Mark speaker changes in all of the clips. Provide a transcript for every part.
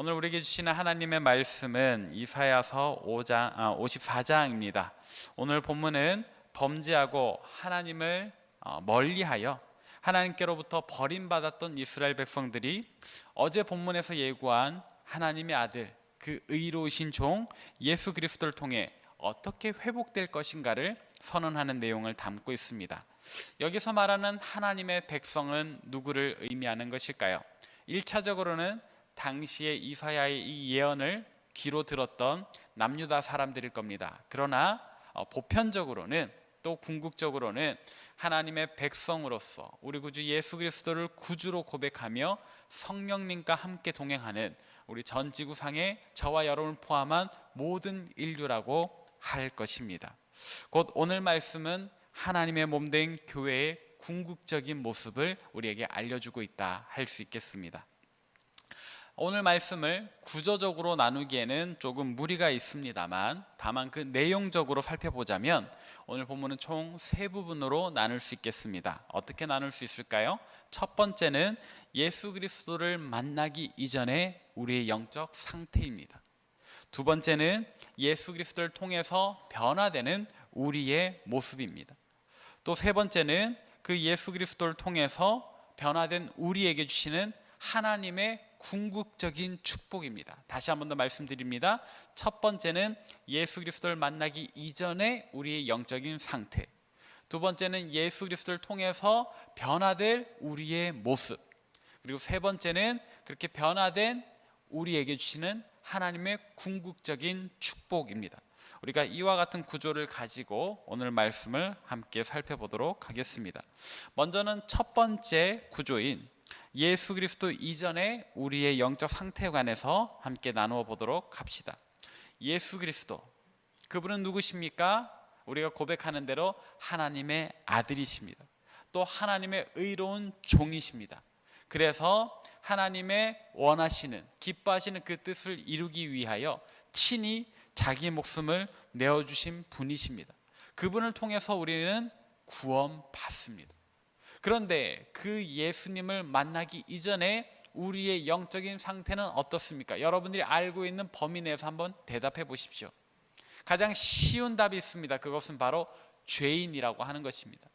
Speaker 1: 오늘 우리에게 주시는 하나님의 말씀은 이사야서 54장입니다. 오늘 본문은 범죄하고 하나님을 멀리하여 하나님께로부터 버림받았던 이스라엘 백성들이 어제 본문에서 예고한 하나님의 아들, 그 의로우신 종 예수 그리스도를 통해 어떻게 회복될 것인가를 선언하는 내용을 담고 있습니다. 여기서 말하는 하나님의 백성은 누구를 의미하는 것일까요? 1차적으로는 당시에 이사야의 이 예언을 귀로 들었던 남유다 사람들일 겁니다. 그러나 보편적으로는, 또 궁극적으로는 하나님의 백성으로서 우리 구주 예수 그리스도를 구주로 고백하며 성령님과 함께 동행하는 우리 전 지구상의 저와 여러분을 포함한 모든 인류라고 할 것입니다. 곧 오늘 말씀은 하나님의 몸된 교회의 궁극적인 모습을 우리에게 알려주고 있다 할 수 있겠습니다. 오늘 말씀을 구조적으로 나누기에는 조금 무리가 있습니다만, 다만 그 내용적으로 살펴보자면 오늘 본문은 총 세 부분으로 나눌 수 있겠습니다. 어떻게 나눌 수 있을까요? 첫 번째는 예수 그리스도를 만나기 이전의 우리의 영적 상태입니다. 두 번째는 예수 그리스도를 통해서 변화되는 우리의 모습입니다. 또 세 번째는 그 예수 그리스도를 통해서 변화된 우리에게 주시는 하나님의 궁극적인 축복입니다. 다시 한 번 더 말씀드립니다. 첫 번째는 예수 그리스도를 만나기 이전의 우리의 영적인 상태, 두 번째는 예수 그리스도를 통해서 변화될 우리의 모습, 그리고 세 번째는 그렇게 변화된 우리에게 주시는 하나님의 궁극적인 축복입니다. 우리가 이와 같은 구조를 가지고 오늘 말씀을 함께 살펴보도록 하겠습니다. 먼저는 첫 번째 구조인 예수 그리스도 이전의 우리의 영적 상태에 관해서 함께 나누어 보도록 합시다. 예수 그리스도, 그분은 누구십니까? 우리가 고백하는 대로 하나님의 아들이십니다. 또 하나님의 의로운 종이십니다. 그래서 하나님의 원하시는, 기뻐하시는 그 뜻을 이루기 위하여 친히 자기 목숨을 내어주신 분이십니다. 그분을 통해서 우리는 구원받습니다. 그런데 그 예수님을 만나기 이전에 우리의 영적인 상태는 어떻습니까? 여러분들이 알고 있는 범위 내에서 한번 대답해 보십시오. 가장 쉬운 답이 있습니다. 그것은 바로 죄인이라고 하는 것입니다.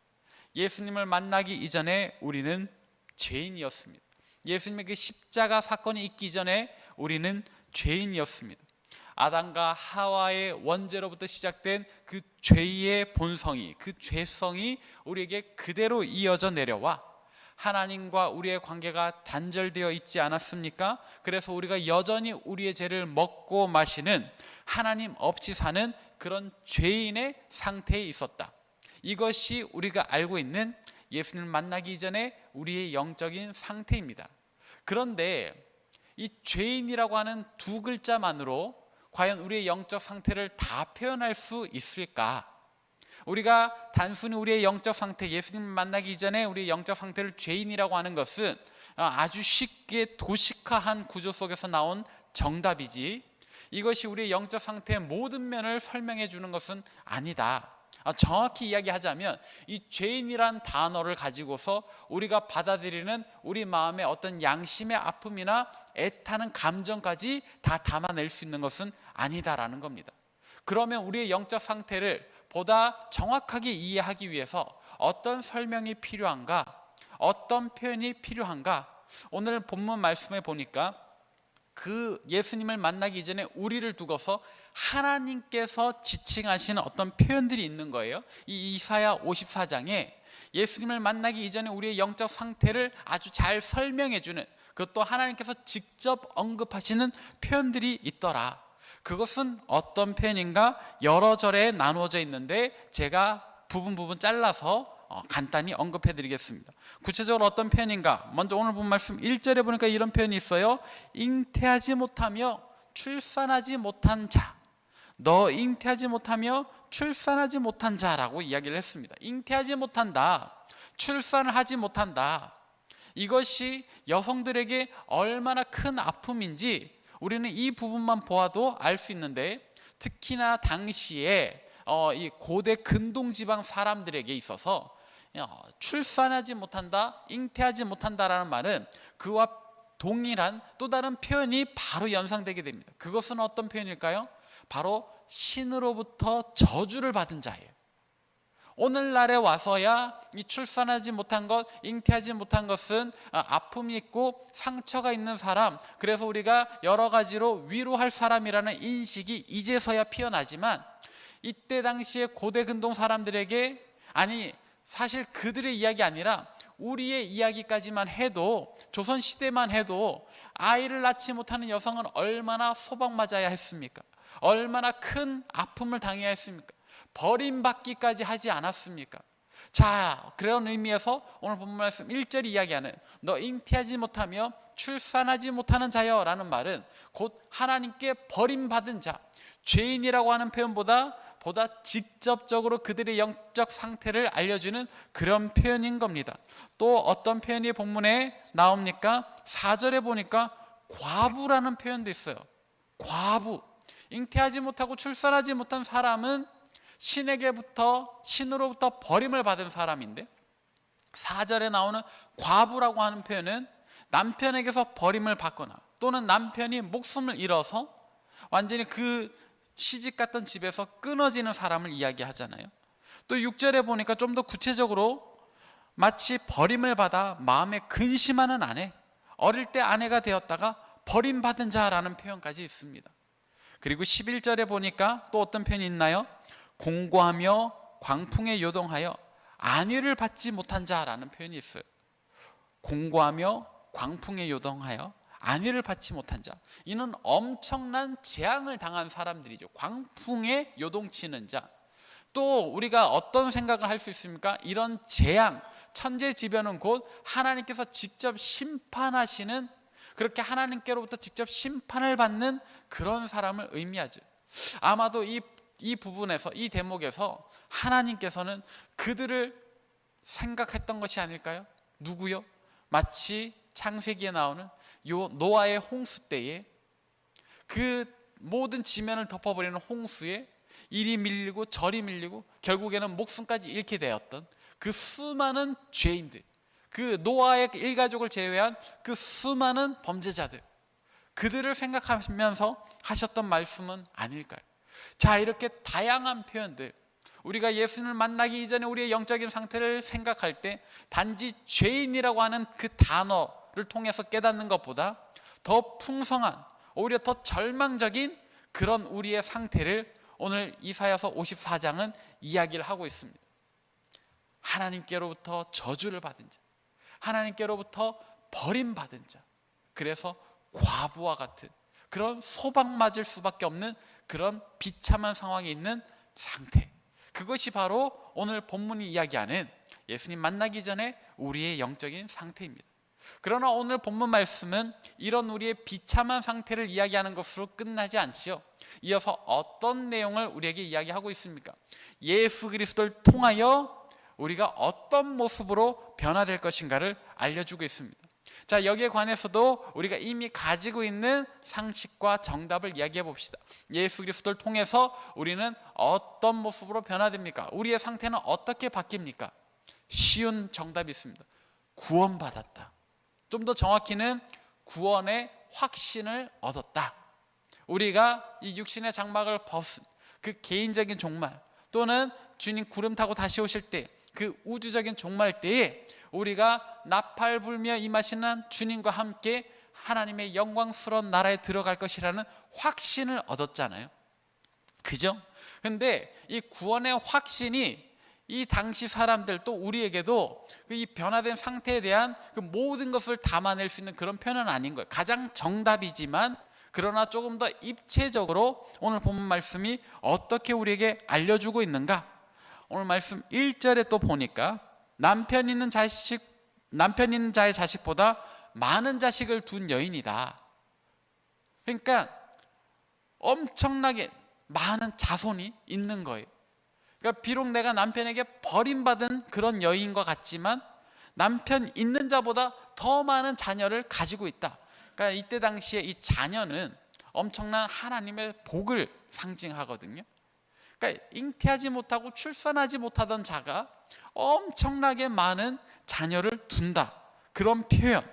Speaker 1: 예수님을 만나기 이전에 우리는 죄인이었습니다. 예수님의 그 십자가 사건이 있기 전에 우리는 죄인이었습니다. 아담과 하와의 원죄로부터 시작된 그 죄의 본성이, 그 죄성이 우리에게 그대로 이어져 내려와 하나님과 우리의 관계가 단절되어 있지 않았습니까? 그래서 우리가 여전히 우리의 죄를 먹고 마시는, 하나님 없이 사는 그런 죄인의 상태에 있었다. 이것이 우리가 알고 있는 예수님을 만나기 이전에 우리의 영적인 상태입니다. 그런데 이 죄인이라고 하는 두 글자만으로 과연 우리의 영적 상태를 다 표현할 수 있을까? 우리가 단순히 우리의 영적 상태, 예수님을 만나기 이전에 우리의 영적 상태를 죄인이라고 하는 것은 아주 쉽게 도식화한 구조 속에서 나온 정답이지, 이것이 우리의 영적 상태의 모든 면을 설명해 주는 것은 아니다. 정확히 이야기하자면 이 죄인이란 단어를 가지고서 우리가 받아들이는 우리 마음의 어떤 양심의 아픔이나 애타는 감정까지 다 담아낼 수 있는 것은 아니다라는 겁니다. 그러면 우리의 영적 상태를 보다 정확하게 이해하기 위해서 어떤 설명이 필요한가? 어떤 표현이 필요한가? 오늘 본문 말씀에 보니까 그 예수님을 만나기 이전에 우리를 두고서 하나님께서 지칭하시는 어떤 표현들이 있는 거예요. 이 이사야 54장에 예수님을 만나기 이전에 우리의 영적 상태를 아주 잘 설명해 주는, 그것도 하나님께서 직접 언급하시는 표현들이 있더라. 그것은 어떤 표현인가? 여러 절에 나누어져 있는데 제가 부분 잘라서 간단히 언급해 드리겠습니다. 구체적으로 어떤 표현인가? 먼저 오늘 본 말씀 1절에 보니까 이런 표현이 있어요. 잉태하지 못하며 출산하지 못한 자, 너 잉태하지 못하며 출산하지 못한 자라고 이야기를 했습니다. 잉태하지 못한다, 출산을 하지 못한다, 이것이 여성들에게 얼마나 큰 아픔인지 우리는 이 부분만 보아도 알 수 있는데, 특히나 당시에 이 고대 근동지방 사람들에게 있어서 출산하지 못한다, 잉태하지 못한다라는 말은 그와 동일한 또 다른 표현이 바로 연상되게 됩니다. 그것은 어떤 표현일까요? 바로 신으로부터 저주를 받은 자예요. 오늘날에 와서야 이 출산하지 못한 것, 잉태하지 못한 것은 아픔이 있고 상처가 있는 사람, 그래서 우리가 여러 가지로 위로할 사람이라는 인식이 이제서야 피어나지만, 이때 당시에 고대 근동 사람들에게, 아니 사실 그들의 이야기 아니라 우리의 이야기까지만 해도, 조선 시대만 해도 아이를 낳지 못하는 여성은 얼마나 소박맞아야 했습니까? 얼마나 큰 아픔을 당해야 했습니까? 버림받기까지 하지 않았습니까? 자, 그런 의미에서 오늘 본문 말씀 1절이 이야기하는 너 잉태하지 못하며 출산하지 못하는 자여 라는 말은 곧 하나님께 버림받은 자, 죄인이라고 하는 표현보다 직접적으로 그들의 영적 상태를 알려주는 그런 표현인 겁니다. 또 어떤 표현이 본문에 나옵니까? 4절에 보니까 과부라는 표현도 있어요. 과부, 잉태하지 못하고 출산하지 못한 사람은 신으로부터 버림을 받은 사람인데, 4절에 나오는 과부라고 하는 표현은 남편에게서 버림을 받거나 또는 남편이 목숨을 잃어서 완전히 그 시집 갔던 집에서 끊어지는 사람을 이야기하잖아요. 또 6절에 보니까 좀 더 구체적으로 마치 버림을 받아 마음에 근심하는 아내, 어릴 때 아내가 되었다가 버림받은 자라는 표현까지 있습니다. 그리고 11절에 보니까 또 어떤 표현이 있나요? 공고하며 광풍에 요동하여 안위를 받지 못한 자라는 표현이 있어요. 공고하며 광풍에 요동하여 안위를 받지 못한 자, 이는 엄청난 재앙을 당한 사람들이죠. 광풍에 요동치는 자. 또 우리가 어떤 생각을 할 수 있습니까? 이런 재앙, 천재지변은 곧 하나님께서 직접 심판하시는, 그렇게 하나님께로부터 직접 심판을 받는 그런 사람을 의미하죠. 아마도 이 부분에서, 이 대목에서 하나님께서는 그들을 생각했던 것이 아닐까요? 누구요? 마치 창세기에 나오는 요 노아의 홍수 때에 그 모든 지면을 덮어버리는 홍수에 이리 밀리고 저리 밀리고 결국에는 목숨까지 잃게 되었던 그 수많은 죄인들, 그 노아의 일가족을 제외한 그 수많은 범죄자들, 그들을 생각하면서 하셨던 말씀은 아닐까요? 자, 이렇게 다양한 표현들, 우리가 예수님을 만나기 이전에 우리의 영적인 상태를 생각할 때 단지 죄인이라고 하는 그 단어를 통해서 깨닫는 것보다 더 풍성한, 오히려 더 절망적인 그런 우리의 상태를 오늘 이사야서 54장은 이야기를 하고 있습니다. 하나님께로부터 저주를 받은 자, 하나님께로부터 버림받은 자, 그래서 과부와 같은 그런 소박맞을 수밖에 없는 그런 비참한 상황에 있는 상태, 그것이 바로 오늘 본문이 이야기하는 예수님 만나기 전에 우리의 영적인 상태입니다. 그러나 오늘 본문 말씀은 이런 우리의 비참한 상태를 이야기하는 것으로 끝나지 않지요. 이어서 어떤 내용을 우리에게 이야기하고 있습니까? 예수 그리스도를 통하여 우리가 어떤 모습으로 변화될 것인가를 알려주고 있습니다. 자, 여기에 관해서도 우리가 이미 가지고 있는 상식과 정답을 이야기해 봅시다. 예수 그리스도를 통해서 우리는 어떤 모습으로 변화됩니까? 우리의 상태는 어떻게 바뀝니까? 쉬운 정답이 있습니다. 구원받았다. 좀 더 정확히는 구원의 확신을 얻었다. 우리가 이 육신의 장막을 벗은 그 개인적인 종말, 또는 주님 구름 타고 다시 오실 때 그 우주적인 종말 때에 우리가 나팔 불며 임하시는 주님과 함께 하나님의 영광스러운 나라에 들어갈 것이라는 확신을 얻었잖아요. 그죠? 근데 이 구원의 확신이 이 당시 사람들, 또 우리에게도 이 변화된 상태에 대한 그 모든 것을 담아낼 수 있는 그런 표현은 아닌 거예요. 가장 정답이지만, 그러나 조금 더 입체적으로 오늘 본문 말씀이 어떻게 우리에게 알려주고 있는가? 오늘 말씀 1절에 또 보니까 남편 있는 자의 자식보다 많은 자식을 둔 여인이다. 그러니까 엄청나게 많은 자손이 있는 거예요. 그러니까 비록 내가 남편에게 버림받은 그런 여인과 같지만 남편 있는 자보다 더 많은 자녀를 가지고 있다. 그러니까 이때 당시에 이 자녀는 엄청난 하나님의 복을 상징하거든요. 그러니까 잉태하지 못하고 출산하지 못하던 자가 엄청나게 많은 자녀를 둔다, 그런 표현.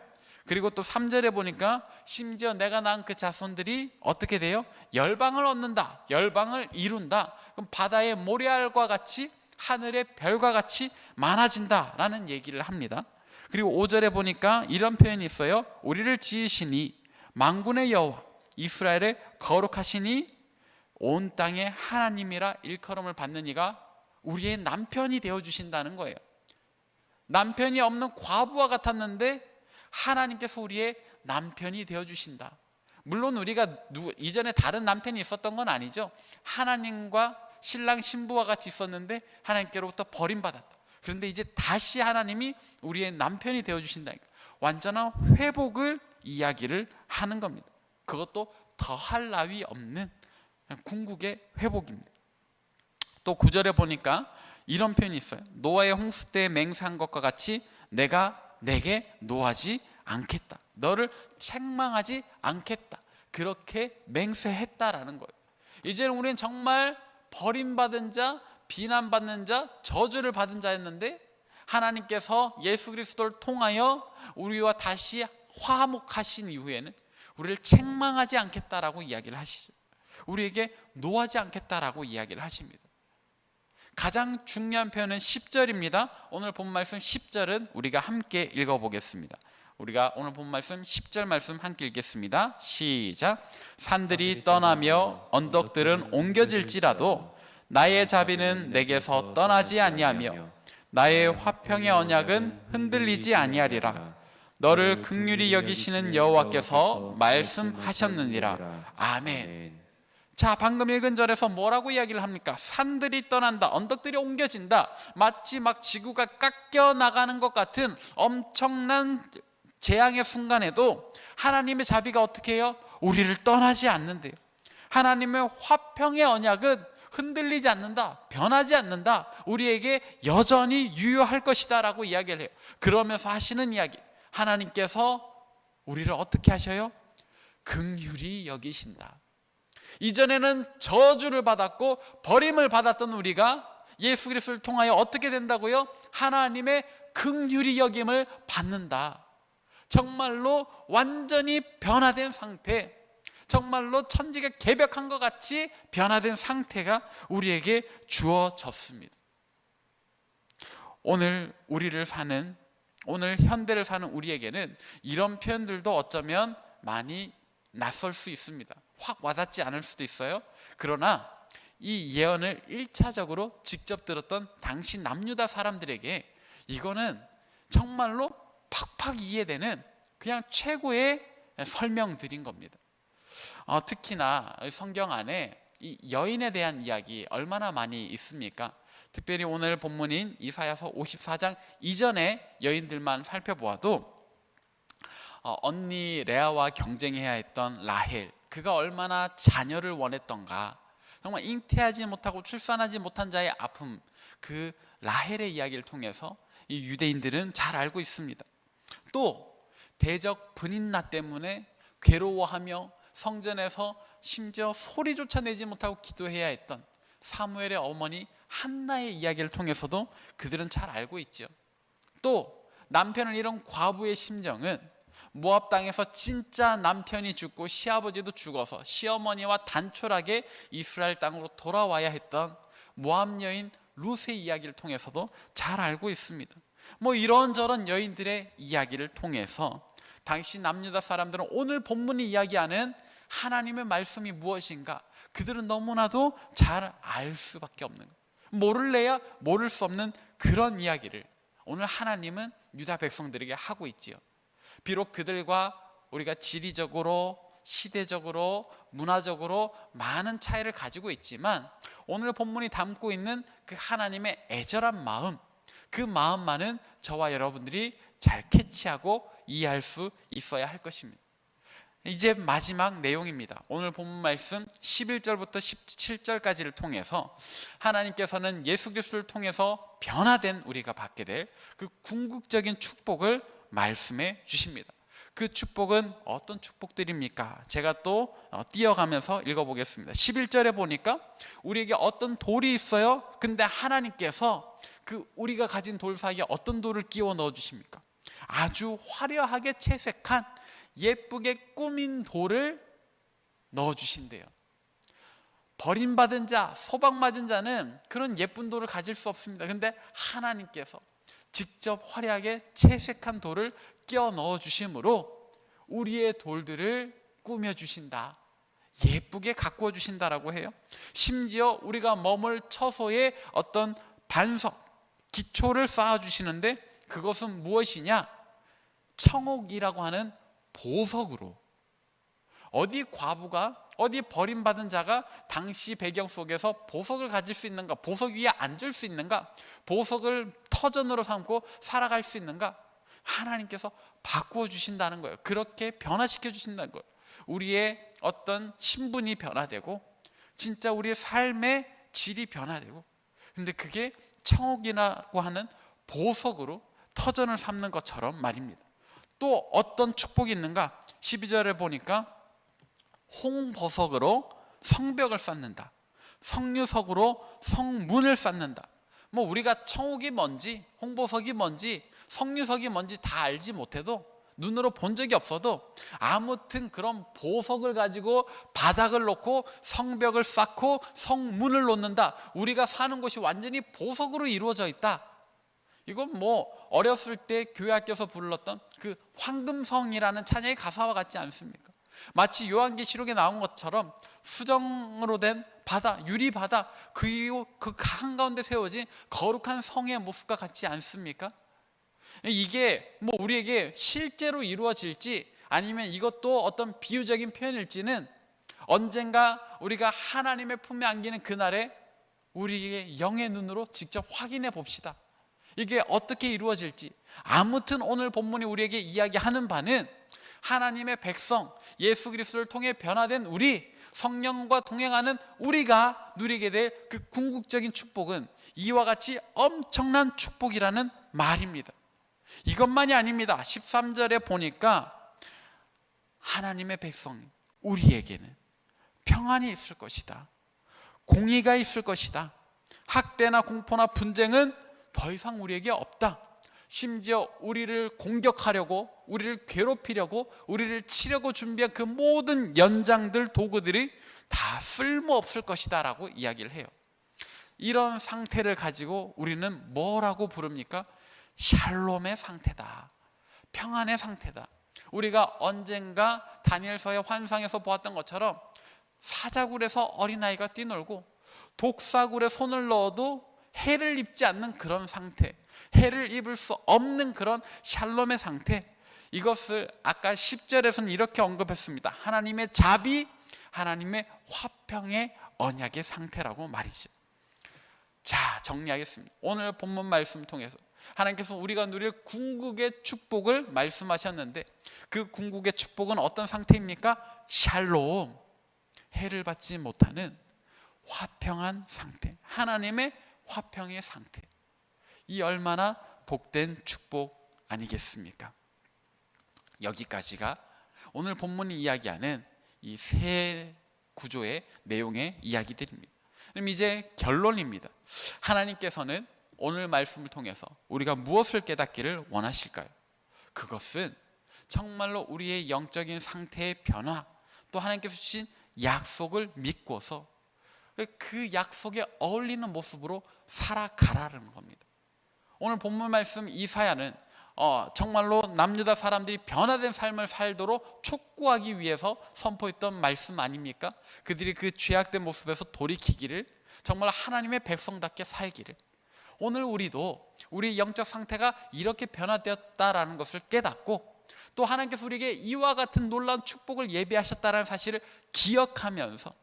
Speaker 1: 그리고 또 3절에 보니까 심지어 내가 낳은 그 자손들이 어떻게 돼요? 열방을 얻는다, 열방을 이룬다. 그럼 바다의 모래알과 같이 하늘의 별과 같이 많아진다라는 얘기를 합니다. 그리고 5절에 보니까 이런 표현이 있어요. 우리를 지으시니 만군의 여호와 이스라엘의 거룩하시니 온 땅의 하나님이라 일컬음을 받는 이가 우리의 남편이 되어주신다는 거예요. 남편이 없는 과부와 같았는데 하나님께서 우리의 남편이 되어주신다. 물론 우리가 이전에 다른 남편이 있었던 건 아니죠. 하나님과 신랑 신부와 같이 있었는데 하나님께로부터 버림받았다. 그런데 이제 다시 하나님이 우리의 남편이 되어주신다니까. 완전한 회복을 이야기를 하는 겁니다. 그것도 더할 나위 없는 궁극의 회복입니다. 또 9절에 보니까 이런 표현이 있어요. 노아의 홍수 때 맹세한 것과 같이 내가 내게 노하지 않겠다. 너를 책망하지 않겠다. 그렇게 맹세했다라는 거예요. 이제는 우리는 정말 버림받은 자, 비난받는 자, 저주를 받은 자였는데 하나님께서 예수 그리스도를 통하여 우리와 다시 화목하신 이후에는 우리를 책망하지 않겠다라고 이야기를 하시죠. 우리에게 노하지 않겠다라고 이야기를 하십니다. 가장 중요한 표현은 10절입니다. 오늘 본 말씀 10절은 우리가 함께 읽어보겠습니다. 우리가 오늘 본 말씀 10절 말씀 함께 읽겠습니다. 시작. 산들이 떠나며 언덕들은 옮겨질지라도 나의 자비는 내게서 떠나지 아니하며 나의 화평의 언약은 흔들리지 아니하리라. 너를 긍휼히 여기시는 여호와께서 말씀하셨느니라. 아멘. 자, 방금 읽은 절에서 뭐라고 이야기를 합니까? 산들이 떠난다, 언덕들이 옮겨진다. 마치 막 지구가 깎여 나가는 것 같은 엄청난 재앙의 순간에도 하나님의 자비가 어떻게 해요? 우리를 떠나지 않는데요. 하나님의 화평의 언약은 흔들리지 않는다, 변하지 않는다, 우리에게 여전히 유효할 것이다 라고 이야기를 해요. 그러면서 하시는 이야기, 하나님께서 우리를 어떻게 하셔요? 긍휼히 여기신다. 이전에는 저주를 받았고 버림을 받았던 우리가 예수 그리스도를 통하여 어떻게 된다고요? 하나님의 긍휼히 여김을 받는다. 정말로 완전히 변화된 상태, 정말로 천지가 개벽한 것 같이 변화된 상태가 우리에게 주어졌습니다. 오늘 우리를 사는, 오늘 현대를 사는 우리에게는 이런 표현들도 어쩌면 많이 낯설 수 있습니다. 확 와닿지 않을 수도 있어요. 그러나 이 예언을 1차적으로 직접 들었던 당시 남유다 사람들에게 이거는 정말로 팍팍 이해되는 그냥 최고의 설명들인 겁니다. 특히나 성경 안에 이 여인에 대한 이야기 얼마나 많이 있습니까? 특별히 오늘 본문인 이사야서 54장 이전의 여인들만 살펴보아도 언니 레아와 경쟁해야 했던 라헬, 그가 얼마나 자녀를 원했던가, 정말 잉태하지 못하고 출산하지 못한 자의 아픔, 그 라헬의 이야기를 통해서 이 유대인들은 잘 알고 있습니다. 또 대적 분인나 때문에 괴로워하며 성전에서 심지어 소리조차 내지 못하고 기도해야 했던 사무엘의 어머니 한나의 이야기를 통해서도 그들은 잘 알고 있죠. 또 남편을 잃은 과부의 심정은 모압 땅에서 진짜 남편이 죽고 시아버지도 죽어서 시어머니와 단촐하게 이스라엘 땅으로 돌아와야 했던 모압 여인 룻의 이야기를 통해서도 잘 알고 있습니다. 이런저런 여인들의 이야기를 통해서 당시 남유다 사람들은 오늘 본문이 이야기하는 하나님의 말씀이 무엇인가 그들은 너무나도 잘 알 수밖에 없는 거예요. 모를래야 모를 수 없는 그런 이야기를 오늘 하나님은 유다 백성들에게 하고 있지요. 비록 그들과 우리가 지리적으로, 시대적으로, 문화적으로 많은 차이를 가지고 있지만 오늘 본문이 담고 있는 그 하나님의 애절한 마음, 그 마음만은 저와 여러분들이 잘 캐치하고 이해할 수 있어야 할 것입니다. 이제 마지막 내용입니다. 오늘 본문 말씀 11절부터 17절까지를 통해서 하나님께서는 예수 그리스도를 통해서 변화된 우리가 받게 될 그 궁극적인 축복을 말씀해 주십니다. 그 축복은 어떤 축복들입니까? 제가 또 띄어가면서 읽어보겠습니다. 11절에 보니까 우리에게 어떤 돌이 있어요. 근데 하나님께서 그 우리가 가진 돌 사이에 어떤 돌을 끼워 넣어 주십니까? 아주 화려하게 채색한 예쁘게 꾸민 돌을 넣어주신대요. 버림받은 자, 소방맞은 자는 그런 예쁜 돌을 가질 수 없습니다. 근데 하나님께서 직접 화려하게 채색한 돌을 끼워 넣어주심으로 우리의 돌들을 꾸며주신다, 예쁘게 가꾸어 주신다라고 해요. 심지어 우리가 머물 처소에 어떤 반석, 기초를 쌓아주시는데 그것은 무엇이냐? 청옥이라고 하는 보석으로. 어디 과부가, 어디 버림받은 자가 당시 배경 속에서 보석을 가질 수 있는가? 보석 위에 앉을 수 있는가? 보석을 터전으로 삼고 살아갈 수 있는가? 하나님께서 바꾸어 주신다는 거예요. 그렇게 변화시켜 주신다는 거예요. 우리의 어떤 신분이 변화되고 진짜 우리의 삶의 질이 변화되고, 근데 그게 청옥이라고 하는 보석으로 터전을 삼는 것처럼 말입니다. 또 어떤 축복이 있는가? 12절에 보니까 홍보석으로 성벽을 쌓는다, 석류석으로 성문을 쌓는다. 뭐 우리가 청옥이 뭔지, 홍보석이 뭔지, 석류석이 뭔지 다 알지 못해도, 눈으로 본 적이 없어도 아무튼 그런 보석을 가지고 바닥을 놓고 성벽을 쌓고 성문을 놓는다. 우리가 사는 곳이 완전히 보석으로 이루어져 있다. 이건 뭐 어렸을 때 교회 학교에서 불렀던 그 황금성이라는 찬양의 가사와 같지 않습니까? 마치 요한계시록에 나온 것처럼 수정으로 된 바다, 유리 바다, 그 한가운데 세워진 거룩한 성의 모습과 같지 않습니까? 이게 뭐 우리에게 실제로 이루어질지 아니면 이것도 어떤 비유적인 표현일지는 언젠가 우리가 하나님의 품에 안기는 그날에 우리의 영의 눈으로 직접 확인해 봅시다. 이게 어떻게 이루어질지. 아무튼 오늘 본문이 우리에게 이야기하는 바는 하나님의 백성, 예수 그리스도를 통해 변화된 우리, 성령과 동행하는 우리가 누리게 될 그 궁극적인 축복은 이와 같이 엄청난 축복이라는 말입니다. 이것만이 아닙니다. 13절에 보니까 하나님의 백성, 우리에게는 평안이 있을 것이다, 공의가 있을 것이다, 학대나 공포나 분쟁은 더 이상 우리에게 없다. 심지어 우리를 공격하려고, 우리를 괴롭히려고, 우리를 치려고 준비한 그 모든 연장들, 도구들이 다 쓸모없을 것이다 라고 이야기를 해요. 이런 상태를 가지고 우리는 뭐라고 부릅니까? 샬롬의 상태다, 평안의 상태다. 우리가 언젠가 다니엘서의 환상에서 보았던 것처럼 사자굴에서 어린아이가 뛰놀고 독사굴에 손을 넣어도 해를 입지 않는 그런 상태, 해를 입을 수 없는 그런 샬롬의 상태, 이것을 아까 10절에서는 이렇게 언급했습니다. 하나님의 자비, 하나님의 화평의 언약의 상태라고 말이죠. 자, 정리하겠습니다. 오늘 본문 말씀 통해서 하나님께서 우리가 누릴 궁극의 축복을 말씀하셨는데, 그 궁극의 축복은 어떤 상태입니까? 샬롬, 해를 받지 못하는 화평한 상태, 하나님의 화평의 상태. 이 얼마나 복된 축복 아니겠습니까? 여기까지가 오늘 본문이 이야기하는 이 세 구조의 내용의 이야기들입니다. 그럼 이제 결론입니다. 하나님께서는 오늘 말씀을 통해서 우리가 무엇을 깨닫기를 원하실까요? 그것은 정말로 우리의 영적인 상태의 변화, 또 하나님께서 주신 약속을 믿고서 그 약속에 어울리는 모습으로 살아가라는 겁니다. 오늘 본문 말씀 이사야는 정말로 남유다 사람들이 변화된 삶을 살도록 촉구하기 위해서 선포했던 말씀 아닙니까? 그들이 그 죄악된 모습에서 돌이키기를, 정말 하나님의 백성답게 살기를. 오늘 우리도 우리 영적 상태가 이렇게 변화되었다라는 것을 깨닫고, 또 하나님께서 우리에게 이와 같은 놀라운 축복을 예비하셨다는 사실을 기억하면서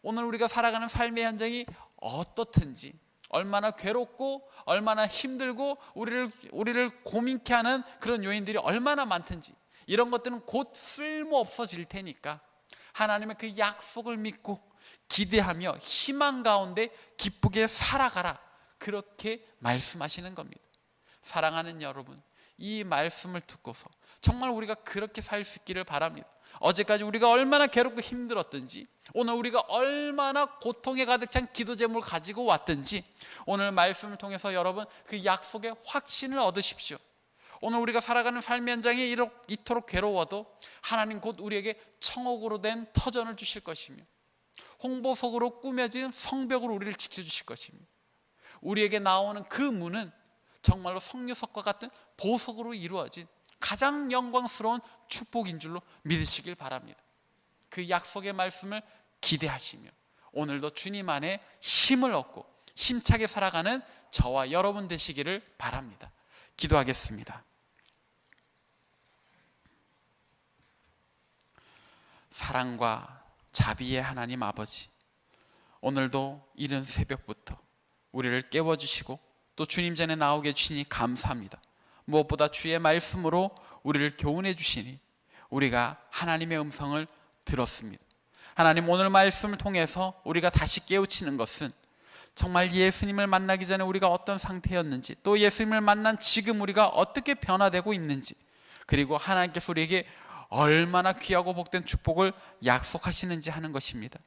Speaker 1: 오늘 우리가 살아가는 삶의 현장이 어떻든지, 얼마나 괴롭고 얼마나 힘들고 우리를 고민케 하는 그런 요인들이 얼마나 많든지, 이런 것들은 곧 쓸모 없어질 테니까 하나님의 그 약속을 믿고 기대하며 희망 가운데 기쁘게 살아가라, 그렇게 말씀하시는 겁니다. 사랑하는 여러분, 이 말씀을 듣고서 정말 우리가 그렇게 살 수 있기를 바랍니다. 어제까지 우리가 얼마나 괴롭고 힘들었든지, 오늘 우리가 얼마나 고통에 가득 찬 기도 제목을 가지고 왔든지, 오늘 말씀을 통해서 여러분 그 약속의 확신을 얻으십시오. 오늘 우리가 살아가는 삶의 현장이 이토록 괴로워도 하나님 곧 우리에게 청옥으로 된 터전을 주실 것이며 홍보석으로 꾸며진 성벽으로 우리를 지켜주실 것입니다. 우리에게 나오는 그 문은 정말로 성류석과 같은 보석으로 이루어진 가장 영광스러운 축복인 줄로 믿으시길 바랍니다. 그 약속의 말씀을 기대하시며 오늘도 주님 안에 힘을 얻고 힘차게 살아가는 저와 여러분 되시기를 바랍니다. 기도하겠습니다. 사랑과 자비의 하나님 아버지, 오늘도 이른 새벽부터 우리를 깨워주시고 또 주님 전에 나오게 해주시니 감사합니다. 무엇보다 주의 말씀으로 우리를 교훈해 주시니 우리가 하나님의 음성을 들었습니다. 하나님, 오늘 말씀을 통해서 우리가 다시 깨우치는 것은 정말 예수님을 만나기 전에 우리가 어떤 상태였는지, 또 예수님을 만난 지금 우리가 어떻게 변화되고 있는지, 그리고 하나님께서 우리에게 얼마나 귀하고 복된 축복을 약속하시는지 하는 것입니다.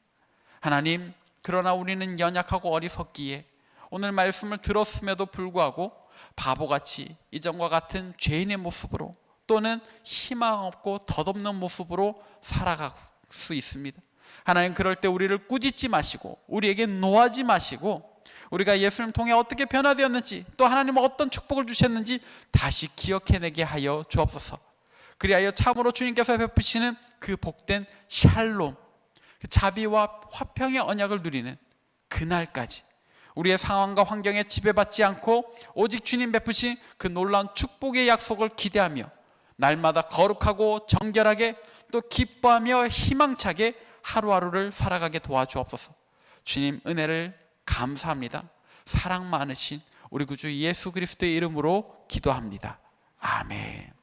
Speaker 1: 하나님, 그러나 우리는 연약하고 어리석기에 오늘 말씀을 들었음에도 불구하고 바보같이 이전과 같은 죄인의 모습으로 또는 희망 없고 덧없는 모습으로 살아갈 수 있습니다. 하나님, 그럴 때 우리를 꾸짖지 마시고 우리에게 노하지 마시고 우리가 예수님을 통해 어떻게 변화되었는지, 또 하나님은 어떤 축복을 주셨는지 다시 기억해내게 하여 주옵소서. 그리하여 참으로 주님께서 베푸시는 그 복된 샬롬, 그 자비와 화평의 언약을 누리는 그날까지 우리의 상황과 환경에 지배받지 않고 오직 주님 베푸신 그 놀라운 축복의 약속을 기대하며 날마다 거룩하고 정결하게 또 기뻐하며 희망차게 하루하루를 살아가게 도와주옵소서. 주님, 은혜를 감사합니다. 사랑 많으신 우리 구주 예수 그리스도의 이름으로 기도합니다. 아멘.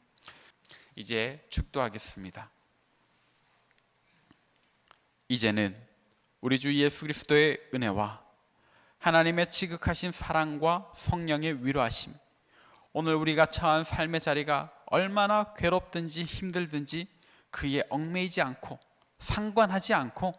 Speaker 1: 이제 축도하겠습니다. 이제는 우리 주 예수 그리스도의 은혜와 하나님의 지극하신 사랑과 성령의 위로하심, 오늘 우리가 처한 삶의 자리가 얼마나 괴롭든지 힘들든지 그에 얽매이지 않고 상관하지 않고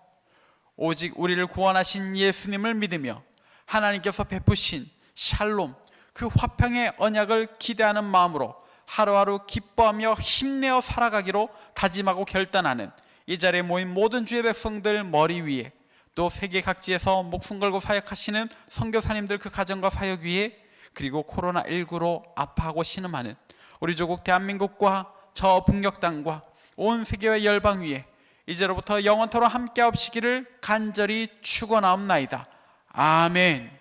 Speaker 1: 오직 우리를 구원하신 예수님을 믿으며 하나님께서 베푸신 샬롬, 그 화평의 언약을 기대하는 마음으로 하루하루 기뻐하며 힘내어 살아가기로 다짐하고 결단하는 이 자리에 모인 모든 주의 백성들 머리 위에, 또 세계 각지에서 목숨 걸고 사역하시는 선교사님들 그 가정과 사역 위에, 그리고 코로나19로 아파하고 신음하는 우리 조국 대한민국과 저 북녘 땅과 온 세계의 열방 위에 이제로부터 영원토록 함께하시기를 간절히 축원하옵나이다. 아멘.